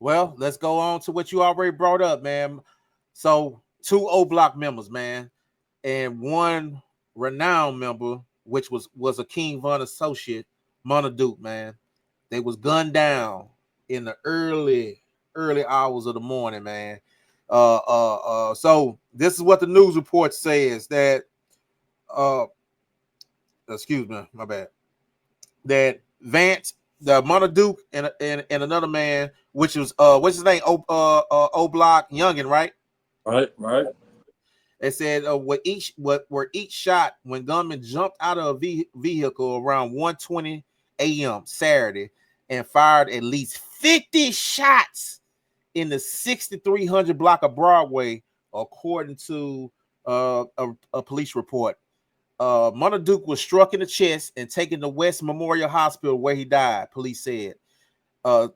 Well, let's go on to what you already brought up, man. So, two O Block members, man, and one renowned member, which was a King Von associate, Munna Duke, man. They was gunned down in the early hours of the morning, man. So this is what the news report says that uh excuse me, my bad. That Vance, the Munna Duke, and another man, which was what's his name? O Block Youngin, right? Right, right. It said what were each shot when gunmen jumped out of a vehicle around 1:20 a.m. Saturday and fired at least 50 shots in the 6300 block of Broadway, according to a police report. Munna Duke was struck in the chest and taken to West Memorial Hospital where he died, police said. Uh,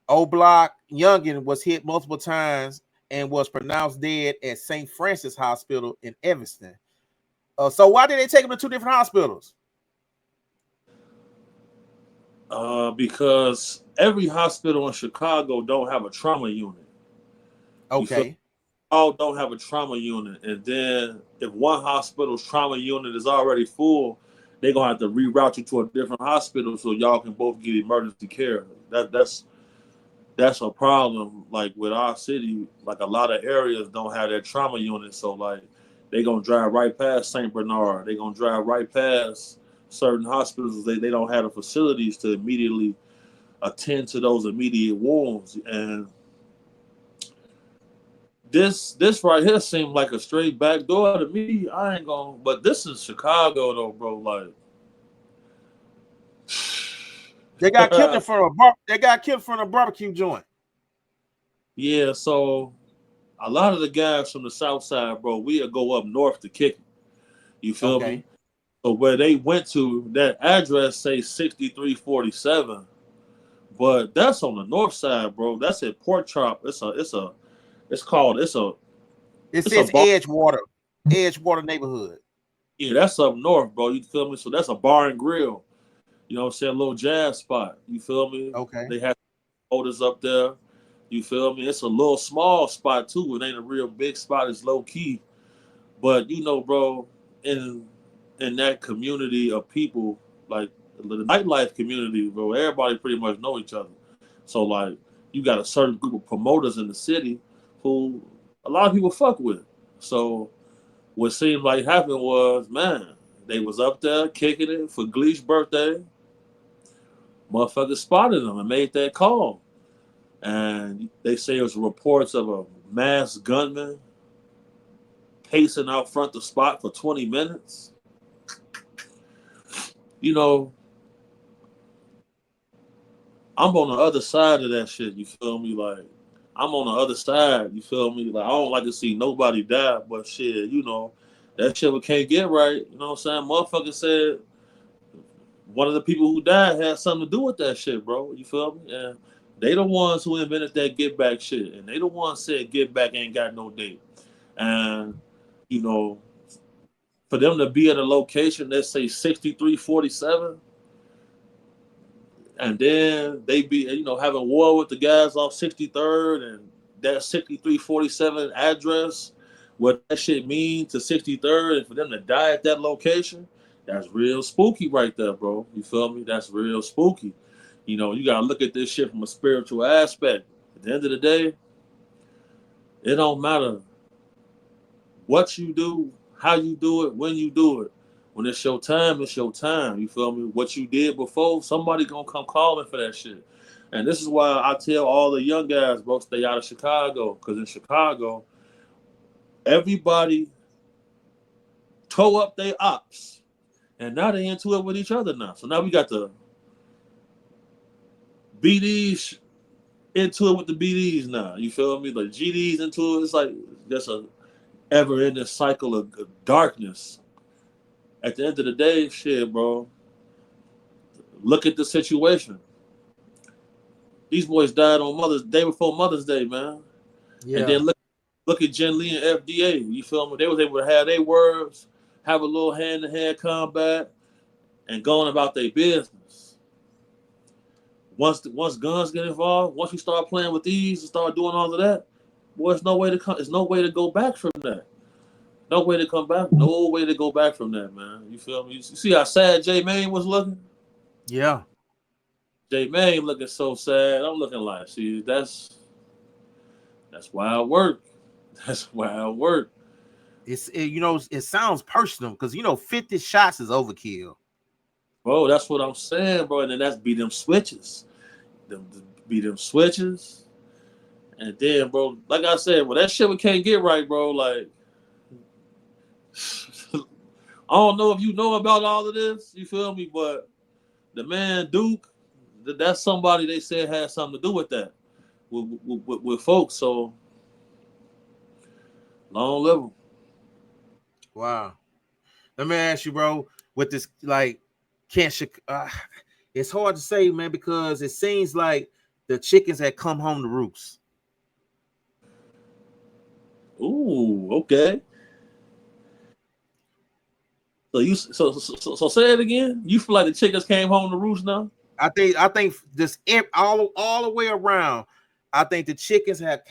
O Block Youngin was hit multiple times and was pronounced dead at St. Francis Hospital in Evanston. So why did they take him to two different hospitals? Because every hospital in Chicago don't have a trauma unit. You feel Okay. all don't have a trauma unit, and then if one hospital's trauma unit is already full, they're gonna have to reroute you to a different hospital so y'all can both get emergency care. That's a problem. Like with our city, like a lot of areas don't have that trauma unit, so like they gonna drive right past St. Bernard. They gonna drive right past certain hospitals. They don't have the facilities to immediately attend to those immediate wounds. And this right here seemed like a straight back door to me. I ain't gonna, but this is Chicago though, bro. Like, They got killed in front of they got killed in front of a barbecue joint. yeah. So a lot of the guys from the South Side, bro, we'll go up north to kick it. You feel me? Okay. So where they went to, that address say 6347, but that's on the north side, bro. That's at Pork Chop. It's called It it's a says bar. Edgewater neighborhood. Yeah, that's up north, bro. You feel me? So that's a bar and grill. You know what I'm saying? A little jazz spot. You feel me? Okay. They have motors up there. You feel me? It's a little small spot too. It ain't a real big spot. It's low key. But you know, bro, in in that community of people, like the nightlife community, bro, everybody pretty much know each other. So like you got a certain group of promoters in the city who a lot of people fuck with. So what seemed like happened was, man, they was up there kicking it for Gleesh's birthday. Motherfuckers spotted them and made that call. And they say it was reports of a masked gunman pacing out front the spot for 20 minutes. You know, I'm on the other side of that shit. You feel me? Like, I'm on the other side. You feel me? Like, I don't like to see nobody die, but shit, you know, that shit we can't get right. You know what I'm saying? Motherfucker said one of the people who died had something to do with that shit, bro. You feel me? And they the ones who invented that get back shit. And they the ones said get back ain't got no date. And, you know, for them to be at a location that say 6347, and then they be, you know, having war with the guys off 63rd and that 6347 address, what that shit mean to 63rd, and for them to die at that location, that's real spooky right there, bro. You feel me? That's real spooky. You know, you gotta look at this shit from a spiritual aspect. At the end of the day, it don't matter what you do, how you do it, when you do it. When it's your time, it's your time. You feel me? What you did before, somebody gonna come calling for that shit. And this is why I tell all the young guys, bro, stay out of Chicago. Because in Chicago, everybody toe up their ops. And now they into it with each other now. So now we got the BDs into it with the BDs now. You feel me? Like GDs into it. It's like just a ever in this cycle of darkness. At the end of the day, shit, bro. Look at the situation. These boys died on Mother's Day before Mother's Day, man. And Yeah. then look at Jen Lee and FDA. You feel me? They was able to have their words, have a little hand to hand combat, and going about their business. Once guns get involved, once you start playing with these and start doing all of that, boy, there's no way to come. There's no way to go back from that. No way to come back. No way to go back from that, man. You feel me? You see how sad J Main was looking? Yeah. J Main looking so sad. I'm looking like, see, that's wild work. That's wild work. It sounds personal because 50 shots is overkill. Bro, that's what I'm saying, bro. And then that's be them switches. Be them switches. And then, bro, like I said, well, that shit we can't get right, bro. Like, I don't know if you know about all of this, you feel me? But the man Duke, that's somebody they said had something to do with that, with folks. So, long live them. Wow. Let me ask you, bro, with this, like, can't it's hard to say, man, because it seems like the chickens had come home to roost. Ooh, okay. So say it again. You feel like the chickens came home to roost now? I think this all the way around. I think the chickens have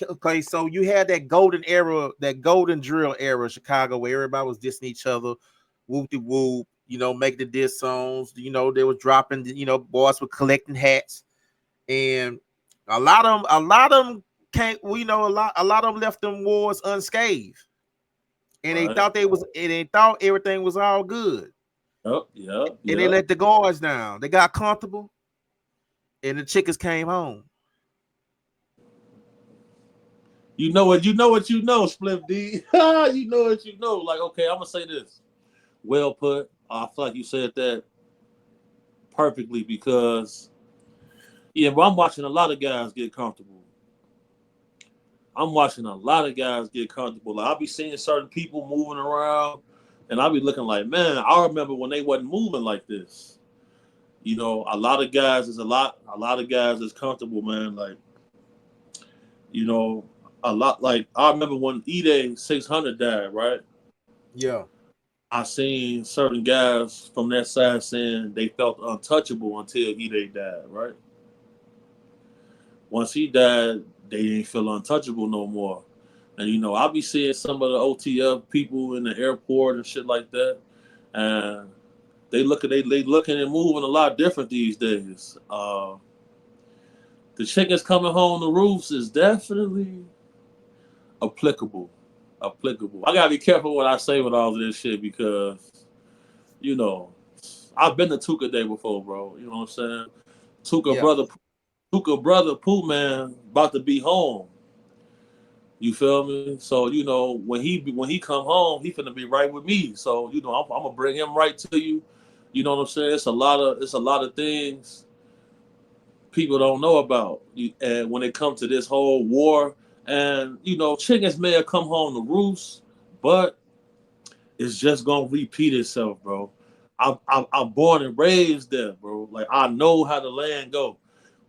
okay. So you had that golden era, that golden drill era, of Chicago, where everybody was dissing each other, whoop de whoop. Make the diss songs. They were dropping. Boys were collecting hats, and a lot of them can't. A lot of them left them wars unscathed, and they Right. thought they thought everything was all good, and they Yep. let the guards down. They got comfortable, and the chickens came home. You know what? You know what you know, Spliff D. You know what you know. Like, okay, I'm gonna say this. Well put. I feel like you said that perfectly because but I'm watching a lot of guys get comfortable. I'm watching a lot of guys get comfortable. Like I'll be seeing certain people moving around, and I'll be looking like, man, I remember when they wasn't moving like this. A lot of guys is a lot of guys is comfortable, man. Like, you know, a lot. Like I remember when Ide 600 died, right? Yeah. I seen certain guys from that side saying they felt untouchable until Ide died, right? Once he died, they didn't feel untouchable no more. And I'll be seeing some of the OTF people in the airport and shit like that, and they looking and moving a lot different these days. The chickens coming home to roofs is definitely applicable. Applicable. I gotta be careful what I say with all of this shit because you know I've been to Tuka Day before, bro. You know what I'm saying? Tuka Yeah. brother, Tuka brother, Pooh man, about to be home. You feel me? So when he come home, he finna be right with me. So I'm gonna bring him right to you. You know what I'm saying? It's a lot of things people don't know about. And when it comes to this whole war, and chickens may have come home to roost, but it's just gonna repeat itself, bro. I'm born and raised there, bro. Like I know how the land go.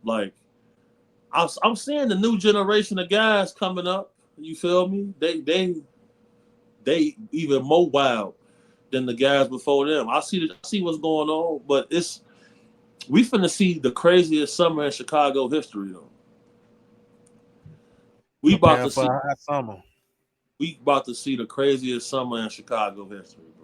Like I'm seeing the new generation of guys coming up. You feel me? They even more wild than the guys before them. I see what's going on, but we finna see the craziest summer in Chicago history though. We about Prepare to for see a hot summer. we about to see the craziest summer in Chicago history, bro.